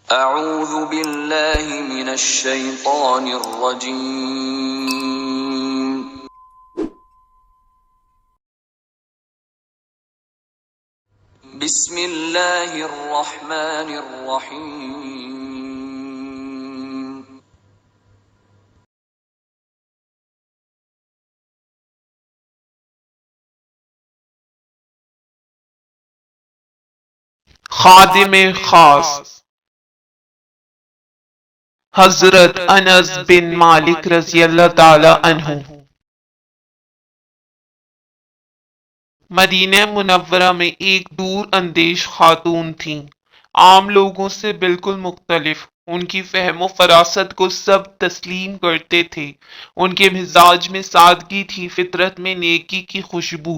اعوذ باللہ من الشیطان الرجیم بسم اللہ الرحمن الرحیم خادم خاص حضرت انس بن مالک رضی اللہ تعالی عنہ مدینہ منورہ میں ایک دور اندیش خاتون تھیں، عام لوگوں سے بالکل مختلف۔ ان کی فہم و فراست کو سب تسلیم کرتے تھے۔ ان کے مزاج میں سادگی تھی، فطرت میں نیکی کی خوشبو۔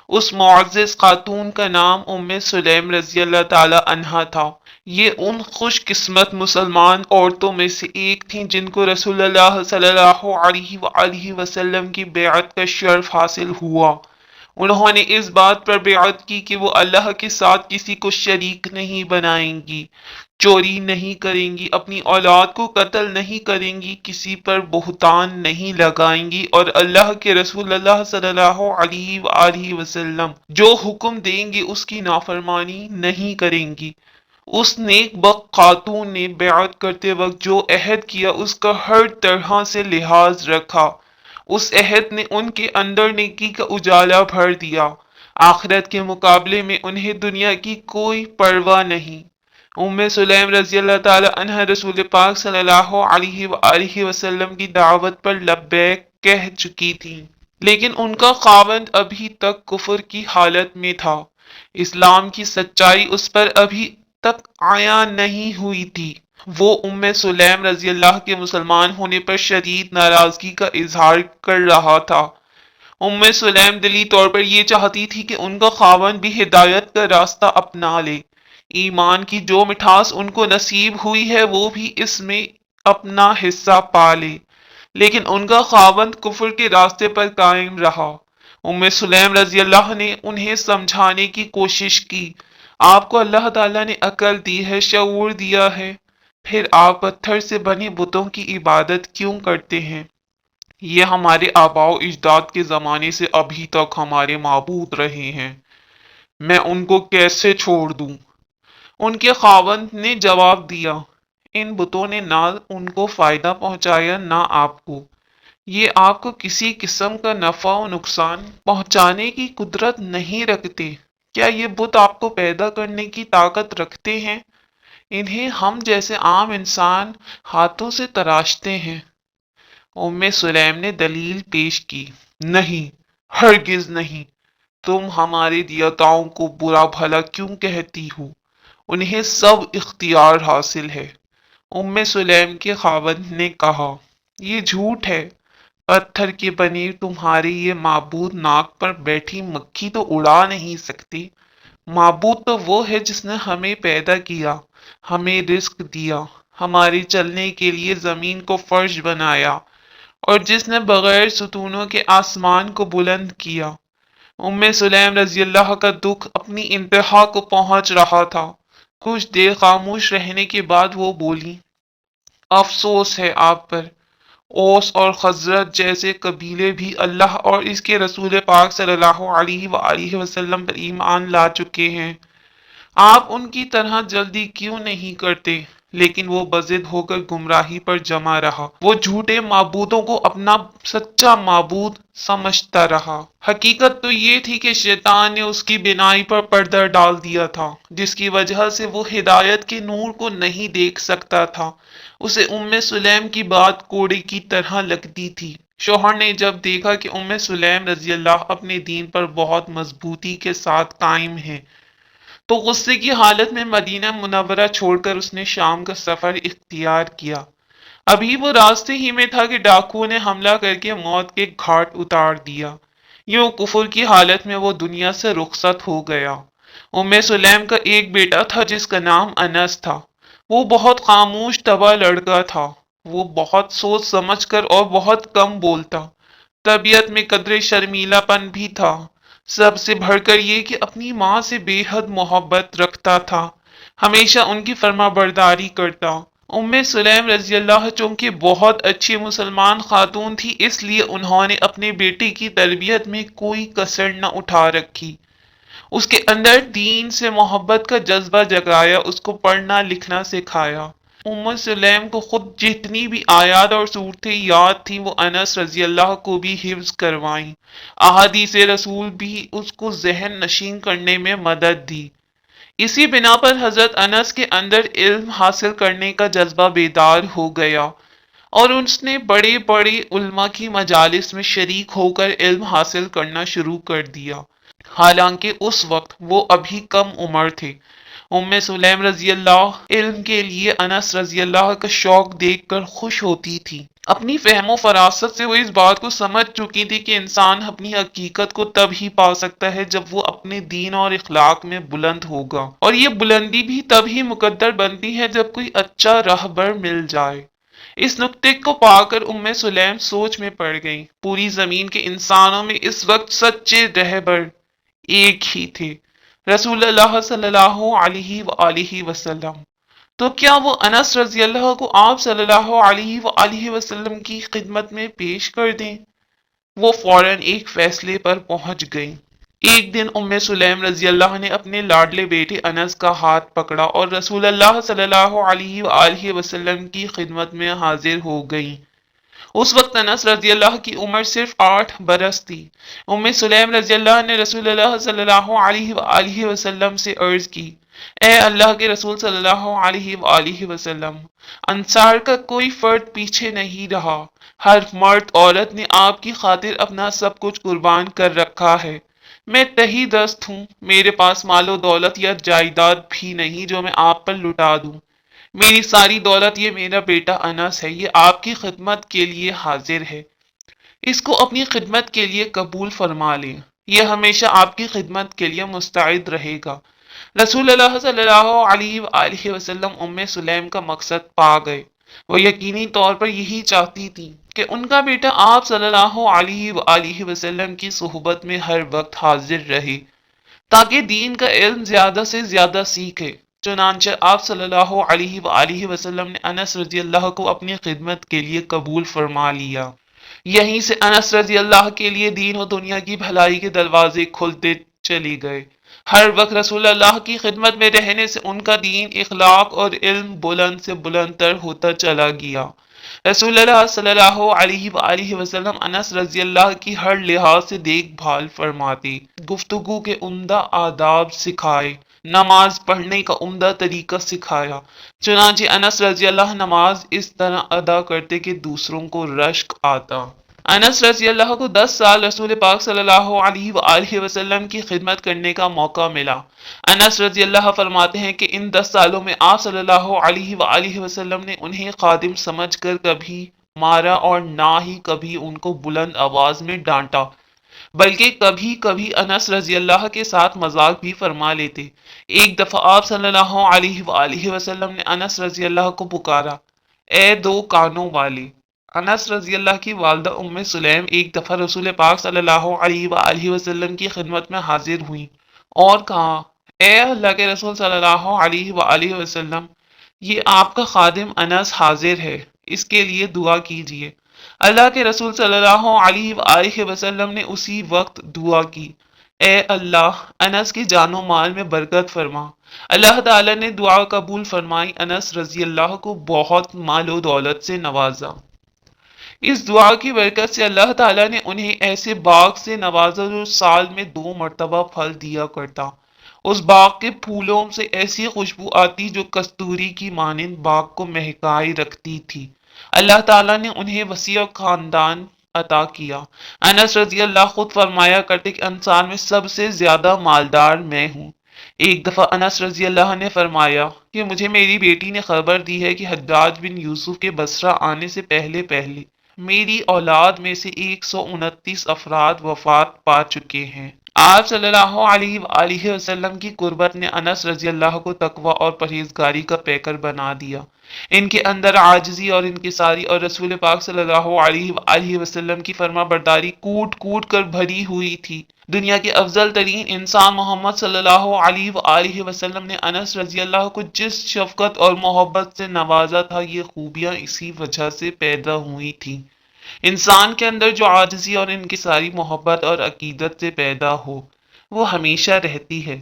اس معزز خاتون کا نام سلیم رضی اللہ تعالی عنہا تھا۔ یہ ان خوش قسمت مسلمان عورتوں میں سے ایک تھیں جن کو رسول اللہ صلی اللہ علیہ وآلہ وسلم کی بیعت کا شرف حاصل ہوا۔ انہوں نے اس بات پر بیعت کی کہ وہ اللہ کے ساتھ کسی کو شریک نہیں بنائیں گی، چوری نہیں کریں گی، اپنی اولاد کو قتل نہیں کریں گی، کسی پر بہتان نہیں لگائیں گی، اور اللہ کے رسول اللہ صلی اللہ علیہ وآلہ وسلم جو حکم دیں گے اس کی نافرمانی نہیں کریں گی۔ اس نیک بخت خاتون نے بیعت کرتے وقت جو عہد کیا اس کا ہر طرح سے لحاظ رکھا۔ اس عہد نے ان کے اندر نیکی کا اجالا بھر دیا۔ آخرت کے مقابلے میں انہیں دنیا کی کوئی پرواہ نہیں۔ سلیم رضی اللہ تعالی عنہ رسول پاک صلی اللہ علیہ وآلہ وسلم کی دعوت پر لبیک کہہ چکی تھی، لیکن ان کا خاوند ابھی تک کفر کی حالت میں تھا۔ اسلام کی سچائی اس پر ابھی تک عیاں نہیں ہوئی تھی۔ وہ سلیم رضی اللہ کے مسلمان ہونے پر شدید ناراضگی کا اظہار کر رہا تھا۔ سلیم دلی طور پر یہ چاہتی تھی کہ ان کا خاوند بھی ہدایت کا راستہ اپنا لے۔ ایمان کی جو مٹھاس ان کو نصیب ہوئی ہے وہ بھی اس میں اپنا حصہ پا لے، لیکن ان کا خاوند کفر کے راستے پر قائم رہا۔ سلیم رضی اللہ نے انہیں سمجھانے کی کوشش کی۔ آپ کو اللہ تعالیٰ نے عقل دی ہے، شعور دیا ہے، پھر آپ پتھر سے بنے بتوں کی عبادت کیوں کرتے ہیں؟ یہ ہمارے آباء و اجداد کے زمانے سے ابھی تک ہمارے معبود رہے ہیں، میں ان کو کیسے چھوڑ دوں؟ ان کے خاوند نے جواب دیا، ان بتوں نے نہ ان کو فائدہ پہنچایا نہ آپ کو، یہ آپ کو کسی قسم کا نفع و نقصان پہنچانے کی قدرت نہیں رکھتے۔ کیا یہ بت آپ کو پیدا کرنے کی طاقت رکھتے ہیں؟ انہیں ہم جیسے عام انسان ہاتھوں سے تراشتے ہیں۔ سلیم نے دلیل پیش کی، نہیں، ہرگز نہیں، تم ہمارے دیوتاؤں کو برا بھلا کیوں کہتی ہو؟ انہیں سب اختیار حاصل ہے۔ سلیم کے خاوند نے کہا، یہ جھوٹ ہے، پتھر کے بنے تمہارے یہ معبود ناک پر بیٹھی مکھی تو اڑا نہیں سکتے۔ معبود تو وہ ہے جس نے ہمیں پیدا کیا، ہمیں رزق دیا، ہمارے چلنے کے لیے زمین کو فرش بنایا، اور جس نے بغیر ستونوں کے آسمان کو بلند کیا۔ سلیم رضی اللہ کا دکھ اپنی انتہا کو پہنچ رہا تھا۔ کچھ دیر خاموش رہنے کے بعد وہ بولی، افسوس ہے آپ پر، اوس اور خزرج جیسے قبیلے بھی اللہ اور اس کے رسول پاک صلی اللہ علیہ وآلہ وسلم پر ایمان لا چکے ہیں۔ آپ ان کی طرح جلدی کیوں نہیں کرتے؟ لیکن وہ بضد ہو کر گمراہی پر جمع رہا۔ وہ جھوٹے معبودوں کو اپنا سچا معبود سمجھتا رہا۔ حقیقت تو یہ تھی کہ شیطان نے اس کی بینائی پر پردہ ڈال دیا تھا، جس کی وجہ سے وہ ہدایت کے نور کو نہیں دیکھ سکتا تھا۔ اسے سلیم کی بات کوڑے کی طرح لگتی تھی۔ شوہر نے جب دیکھا کہ سلیم رضی اللہ اپنے دین پر بہت مضبوطی کے ساتھ قائم ہے، تو غصے کی حالت میں مدینہ منورہ چھوڑ کر اس نے شام کا سفر اختیار کیا۔ ابھی وہ راستے ہی میں تھا کہ ڈاکوؤں نے حملہ کر کے موت کے گھاٹ اتار دیا۔ یوں کفر کی حالت میں وہ دنیا سے رخصت ہو گیا۔ سلیم کا ایک بیٹا تھا جس کا نام انس تھا۔ وہ بہت خاموش طبع لڑکا تھا۔ وہ بہت سوچ سمجھ کر اور بہت کم بولتا۔ طبیعت میں قدرے شرمیلا پن بھی تھا۔ سب سے بڑھ کر یہ کہ اپنی ماں سے بے حد محبت رکھتا تھا۔ ہمیشہ ان کی فرما برداری کرتا۔ سلیم رضی اللہ چونکہ بہت اچھی مسلمان خاتون تھی، اس لیے انہوں نے اپنے بیٹے کی تربیت میں کوئی کسر نہ اٹھا رکھی۔ اس کے اندر دین سے محبت کا جذبہ جگایا، اس کو پڑھنا لکھنا سکھایا۔ سلیم کو خود جتنی بھی آیات اور صورتیں یاد تھیں وہ انس رضی اللہ کو بھی حفظ کروائیں۔ احادیث رسول بھی اس کو ذہن نشین کرنے میں مدد دی۔ اسی بنا پر حضرت انس کے اندر علم حاصل کرنے کا جذبہ بیدار ہو گیا اور اس نے بڑے بڑے علماء کی مجالس میں شریک ہو کر علم حاصل کرنا شروع کر دیا، حالانکہ اس وقت وہ ابھی کم عمر تھے۔ سلیم رضی اللہ علم کے لیے انس رضی اللہ کا شوق دیکھ کر خوش ہوتی تھی۔ اپنی فہم و فراست سے وہ اس بات کو سمجھ چکی تھی کہ انسان اپنی حقیقت کو تب ہی پا سکتا ہے جب وہ اپنے دین اور اخلاق میں بلند ہوگا، اور یہ بلندی بھی تب ہی مقدر بنتی ہے جب کوئی اچھا راہبر مل جائے۔ اس نقطے کو پا کر سلیم سوچ میں پڑ گئی۔ پوری زمین کے انسانوں میں اس وقت سچے رہبر ایک ہی تھے، رسول اللہ صلی اللہ علیہ وآلہ وسلم۔ تو کیا وہ انس رضی اللہ کو آپ صلی اللہ علیہ وآلہ وسلم کی خدمت میں پیش کر دیں؟ وہ فوراً ایک فیصلے پر پہنچ گئی۔ ایک دن سلیم رضی اللہ نے اپنے لاڈلے بیٹے انس کا ہاتھ پکڑا اور رسول اللہ صلی اللہ علیہ وآلہ وسلم کی خدمت میں حاضر ہو گئی۔ اس وقت انس رضی اللہ کی عمر صرف 8 برس تھی۔ سلیم رضی اللہ نے رسول اللہ صلی اللہ علیہ وآلہ وسلم سے عرض کی، اے اللہ کے رسول صلی اللہ علیہ وآلہ وسلم، انصار کا کوئی فرد پیچھے نہیں رہا، ہر مرد عورت نے آپ کی خاطر اپنا سب کچھ قربان کر رکھا ہے۔ میں تہی دست ہوں، میرے پاس مال و دولت یا جائیداد بھی نہیں جو میں آپ پر لٹا دوں۔ میری ساری دولت یہ میرا بیٹا انس ہے، یہ آپ کی خدمت کے لیے حاضر ہے، اس کو اپنی خدمت کے لیے قبول فرما لیں، یہ ہمیشہ آپ کی خدمت کے لیے مستعد رہے گا۔ رسول اللہ صلی اللہ علیہ وآلہ وسلم سلیم کا مقصد پا گئے۔ وہ یقینی طور پر یہی چاہتی تھی کہ ان کا بیٹا آپ صلی اللہ علیہ وآلہ وسلم کی صحبت میں ہر وقت حاضر رہے تاکہ دین کا علم زیادہ سے زیادہ سیکھے۔ چنانچہ آپ صلی اللہ علیہ وآلہ وسلم نے انس رضی اللہ کو اپنی خدمت کے لیے قبول فرما لیا۔ یہیں سے انس رضی اللہ کے لیے دین و دنیا کی بھلائی کے دروازے کھلتے چلی گئے۔ ہر وقت رسول اللہ کی خدمت میں رہنے سے ان کا دین، اخلاق اور علم بلند سے بلند تر ہوتا چلا گیا۔ رسول اللہ صلی اللہ علیہ وآلہ وسلم انس رضی اللہ کی ہر لحاظ سے دیکھ بھال فرماتے، گفتگو کے عمدہ آداب سکھائے، نماز پڑھنے کا عمدہ طریقہ سکھایا۔ چنانچہ انس رضی اللہ نماز اس طرح ادا کرتے کہ دوسروں کو رشک آتا۔ انس رضی اللہ کو 10 سال رسول پاک صلی اللہ علیہ وآلہ وسلم کی خدمت کرنے کا موقع ملا۔ انس رضی اللہ فرماتے ہیں کہ ان 10 سالوں میں آپ صلی اللہ علیہ وآلہ وسلم نے انہیں خادم سمجھ کر کبھی مارا اور نہ ہی کبھی ان کو بلند آواز میں ڈانٹا، بلکہ کبھی کبھی انس رضی اللہ کے ساتھ مذاق بھی فرما لیتے۔ ایک دفعہ آپ صلی اللہ علیہ وآلہ وسلم نے انس رضی اللہ کو پکارا، اے 2 کانوں والے۔ انس رضی اللہ کی والدہ سلیم ایک دفعہ رسول پاک صلی اللہ علیہ وآلہ وسلم کی خدمت میں حاضر ہوئیں اور کہا، اے اللہ کے رسول صلی اللہ علیہ وآلہ وسلم، یہ آپ کا خادم انس حاضر ہے، اس کے لیے دعا کیجیے۔ اللہ کے رسول صلی اللہ علیہ وآلہ وسلم نے اسی وقت دعا کی، اے اللہ انس کی جان و مال میں برکت فرما۔ اللہ تعالیٰ نے دعا قبول فرمائی، انس رضی اللہ کو بہت مال و دولت سے نوازا۔ اس دعا کی برکت سے اللہ تعالیٰ نے انہیں ایسے باغ سے نوازا جو سال میں 2 مرتبہ پھل دیا کرتا۔ اس باغ کے پھولوں سے ایسی خوشبو آتی جو کستوری کی مانند باغ کو مہکائے رکھتی تھی۔ اللہ تعالیٰ نے انہیں وسیع خاندان عطا کیا۔ انس رضی اللہ خود فرمایا کرتے کہ انصار میں سب سے زیادہ مالدار میں ہوں۔ ایک دفعہ انس رضی اللہ نے فرمایا کہ مجھے میری بیٹی نے خبر دی ہے کہ حجاج بن یوسف کے بصرہ آنے سے پہلے میری اولاد میں سے 129 افراد وفات پا چکے ہیں۔ آپ صلی اللہ علیہ وآلہ وسلم کی قربت نے انس رضی اللہ کو تقوی اور پرہیزگاری کا پیکر بنا دیا۔ ان کے اندر عاجزی اور انکساری اور رسول پاک صلی اللہ علیہ وآلہ وسلم کی فرما برداری کوٹ کوٹ کر بھری ہوئی تھی۔ دنیا کے افضل ترین انسان محمد صلی اللہ علیہ وآلہ وسلم نے انس رضی اللہ کو جس شفقت اور محبت سے نوازا تھا، یہ خوبیاں اسی وجہ سے پیدا ہوئی تھیں۔ انسان کے اندر جو عاجزی اور انکساری محبت اور عقیدت سے پیدا ہو، وہ ہمیشہ رہتی ہے۔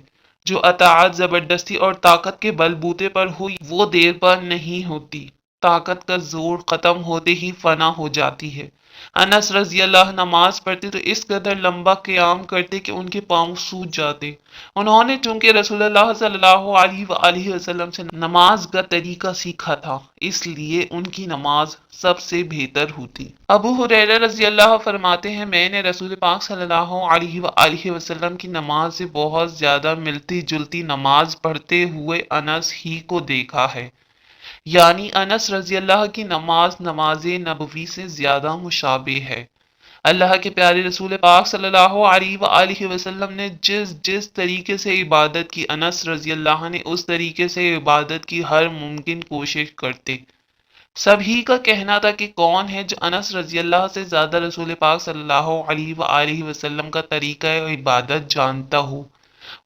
جو اطاعت زبردستی اور طاقت کے بل بوتے پر ہو، وہ دیر پر نہیں ہوتی، طاقت کا زور ختم ہوتے ہی فنا ہو جاتی ہے۔ انس رضی اللہ نماز پڑھتے تو اس قدر لمبا قیام کرتے کہ ان کے پاؤں سوج جاتے۔ انہوں نے چونکہ رسول اللہ صلی اللہ علیہ وآلہ وسلم سے نماز کا طریقہ سیکھا تھا، اس لیے ان کی نماز سب سے بہتر ہوتی۔ ابو ہریرہ رضی اللہ فرماتے ہیں، میں نے رسول پاک صلی اللہ علیہ وآلہ وسلم کی نماز سے بہت زیادہ ملتی جلتی نماز پڑھتے ہوئے انس ہی کو دیکھا ہے۔ یعنی انس رضی اللہ کی نماز نماز نبوی سے زیادہ مشابہ ہے۔ اللہ کے پیارے رسول پاک صلی اللہ علیہ وآلہ وسلم نے جس طریقے سے عبادت کی، انس رضی اللہ نے اس طریقے سے عبادت کی ہر ممکن کوشش کرتے۔ سبھی کا کہنا تھا کہ کون ہے جو انس رضی اللہ سے زیادہ رسول پاک صلی اللہ علیہ وآلہ وسلم کا طریقہ عبادت جانتا ہو۔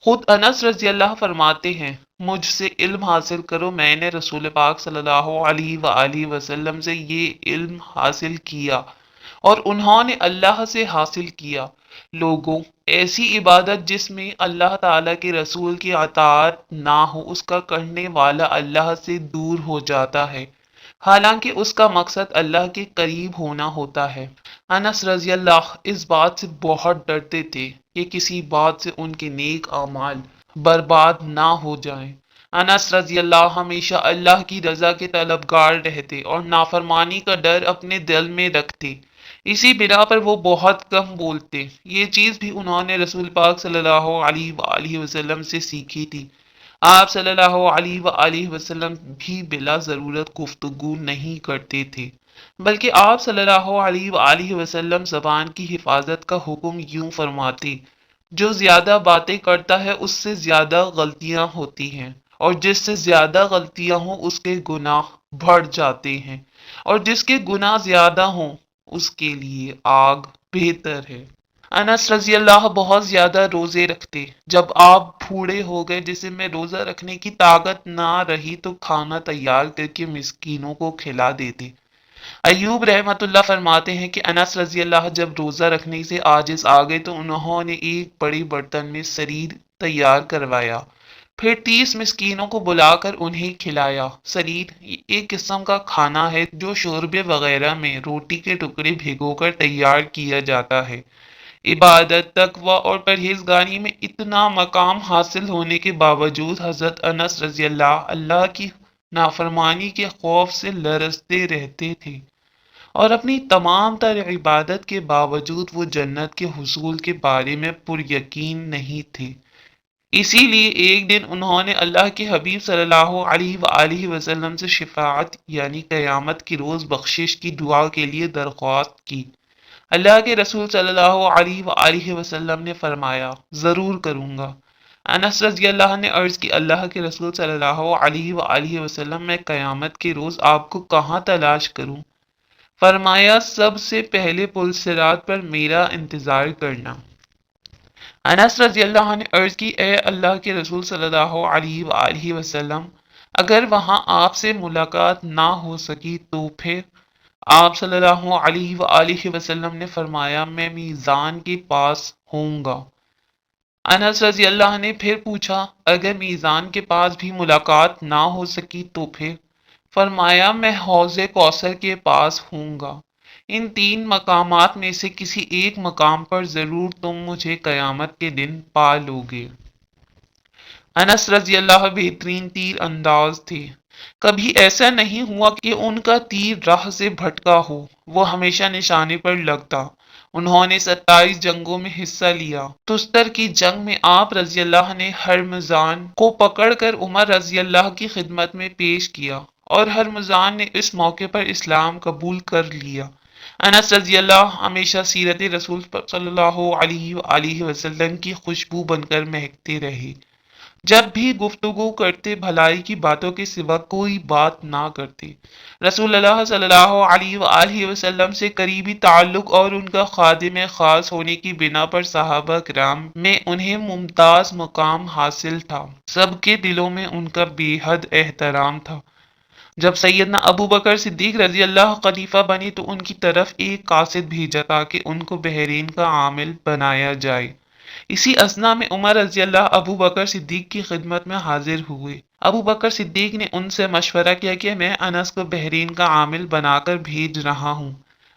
خود انس رضی اللہ فرماتے ہیں، مجھ سے علم حاصل کرو، میں نے رسول پاک صلی اللہ علیہ وآلہ وسلم سے یہ علم حاصل کیا اور انہوں نے اللہ سے حاصل کیا۔ لوگوں، ایسی عبادت جس میں اللہ تعالیٰ کے رسول کی اطاعت نہ ہو، اس کا کرنے والا اللہ سے دور ہو جاتا ہے، حالانکہ اس کا مقصد اللہ کے قریب ہونا ہوتا ہے۔ انس رضی اللہ اس بات سے بہت ڈرتے تھے کہ کسی بات سے ان کے نیک اعمال برباد نہ ہو جائیں۔ انس رضی اللہ ہمیشہ اللہ کی رضا کے طلبگار رہتے اور نافرمانی کا ڈر اپنے دل میں رکھتے۔ اسی بنا پر وہ بہت کم بولتے۔ یہ چیز بھی انہوں نے رسول پاک صلی اللہ علیہ وآلہ وسلم سے سیکھی تھی۔ آپ صلی اللہ علیہ وآلہ وسلم بھی بلا ضرورت گفتگو نہیں کرتے تھے، بلکہ آپ صلی اللہ علیہ وآلہ وسلم زبان کی حفاظت کا حکم یوں فرماتے، جو زیادہ باتیں کرتا ہے اس سے زیادہ غلطیاں ہوتی ہیں، اور جس سے زیادہ غلطیاں ہوں اس کے گناہ بڑھ جاتے ہیں، اور جس کے گناہ زیادہ ہوں اس کے لیے آگ بہتر ہے۔ انس رضی اللہ بہت زیادہ روزے رکھتے۔ جب آپ بوڑھے ہو گئے، جسم میں روزہ رکھنے کی طاقت نہ رہی، تو کھانا تیار کر کے مسکینوں کو کھلا دیتے۔ ایوب رحمت اللہ فرماتے ہیں کہ انس رضی اللہ جب روزہ رکھنے سے عاجز آ گئے تو انہوں نے ایک بڑے برتن میں سرید تیار کروایا، پھر 30 مسکینوں کو بلا کر انہیں کھلایا۔ سرید ایک قسم کا کھانا ہے جو شوربے وغیرہ میں روٹی کے ٹکڑے بھگو کر تیار کیا جاتا ہے۔ عبادت، تقوی اور پرہیزگاری میں اتنا مقام حاصل ہونے کے باوجود حضرت انس رضی اللہ اللہ کی نافرمانی کے خوف سے لرزتے رہتے تھے، اور اپنی تمام تر عبادت کے باوجود وہ جنت کے حصول کے بارے میں پر یقین نہیں تھے۔ اسی لیے ایک دن انہوں نے اللہ کے حبیب صلی اللہ علیہ وآلہ وسلم سے شفاعت یعنی قیامت کی روز بخشش کی دعا کے لیے درخواست کی۔ اللہ کے رسول صلی اللہ علیہ وآلہ وسلم نے فرمایا، ضرور کروں گا۔ انس رضی اللہ نے عرض کی، اللہ کے رسول صلی اللہ علیہ وآلہ وسلم، میں قیامت کے روز آپ کو کہاں تلاش کروں؟ فرمایا، سب سے پہلے پل صراط پر میرا انتظار کرنا۔ انس رضی اللہ نے عرض کی، اے اللہ کے رسول صلی اللہ علیہ وآلہ وسلم، اگر وہاں آپ سے ملاقات نہ ہو سکی تو پھر؟ آپ صلی اللہ علیہ وآلہ وسلم نے فرمایا، میں میزان کے پاس ہوں گا۔ انس رضی اللہ نے پھر پوچھا، اگر میزان کے پاس بھی ملاقات نہ ہو سکی تو پھر؟ فرمایا، میں حوض کوثر کے پاس ہوں گا۔ ان 3 مقامات میں سے کسی ایک مقام پر ضرور تم مجھے قیامت کے دن پا لو گے۔ انس رضی اللہ بہترین تیر انداز تھے۔ کبھی ایسا نہیں ہوا کہ ان کا تیر راہ سے بھٹکا ہو، وہ ہمیشہ نشانے پر لگتا۔ انہوں نے 27 جنگوں میں حصہ لیا۔ تستر کی جنگ میں آپ رضی اللہ نے ہرمزان کو پکڑ کر عمر رضی اللہ کی خدمت میں پیش کیا، اور ہرمزان نے اس موقع پر اسلام قبول کر لیا۔ انس رضی اللہ ہمیشہ سیرت رسول صلی اللہ علیہ وآلہ وسلم کی خوشبو بن کر مہکتے رہے، جب بھی گفتگو کرتے بھلائی کی باتوں کے سوا کوئی بات نہ کرتے۔ رسول اللہ صلی اللہ علیہ وآلہ وسلم سے قریبی تعلق اور ان کا خادم خاص ہونے کی بنا پر صحابہ کرام میں انہیں ممتاز مقام حاصل تھا، سب کے دلوں میں ان کا بے حد احترام تھا۔ جب سیدنا ابو بکر صدیق رضی اللہ خلیفہ بنے تو ان کی طرف ایک قاصد بھیجا تاکہ ان کو بحرین کا عامل بنایا جائے۔ اسی اثنا میں عمر رضی اللہ ابو بکر صدیق کی خدمت میں حاضر ہوئے۔ ابو بکر صدیق نے ان سے مشورہ کیا کہ میں انس کو بحرین کا عامل بنا کر بھیج رہا ہوں،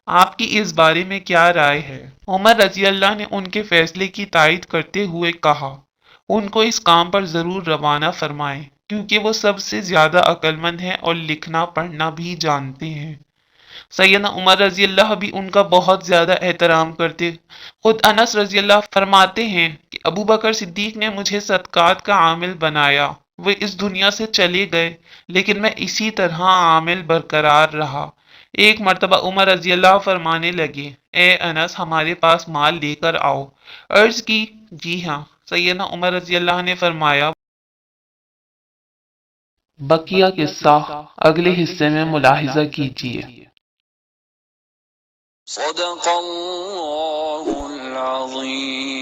آپ کی اس بارے میں کیا رائے ہے؟ عمر رضی اللہ نے ان کے فیصلے کی تائید کرتے ہوئے کہا، ان کو اس کام پر ضرور روانہ فرمائیں کیونکہ وہ سب سے زیادہ عقل مند ہیں اور لکھنا پڑھنا بھی جانتے ہیں۔ سیدنا عمر رضی اللہ بھی ان کا بہت زیادہ احترام کرتے۔ خود انس رضی اللہ فرماتے ہیں کہ ابو بکر صدیق نے مجھے صدقات کا عامل بنایا، وہ اس دنیا سے چلے گئے لیکن میں اسی طرح عامل برقرار رہا۔ ایک مرتبہ عمر رضی اللہ فرمانے لگے، اے انس ہمارے پاس مال لے کر آؤ۔ عرض کی، جی ہاں۔ سیدنا عمر رضی اللہ نے فرمایا، بقیہ قصہ اگلے حصے میں ملاحظہ کیجیے۔ صدق اللہ العظیم۔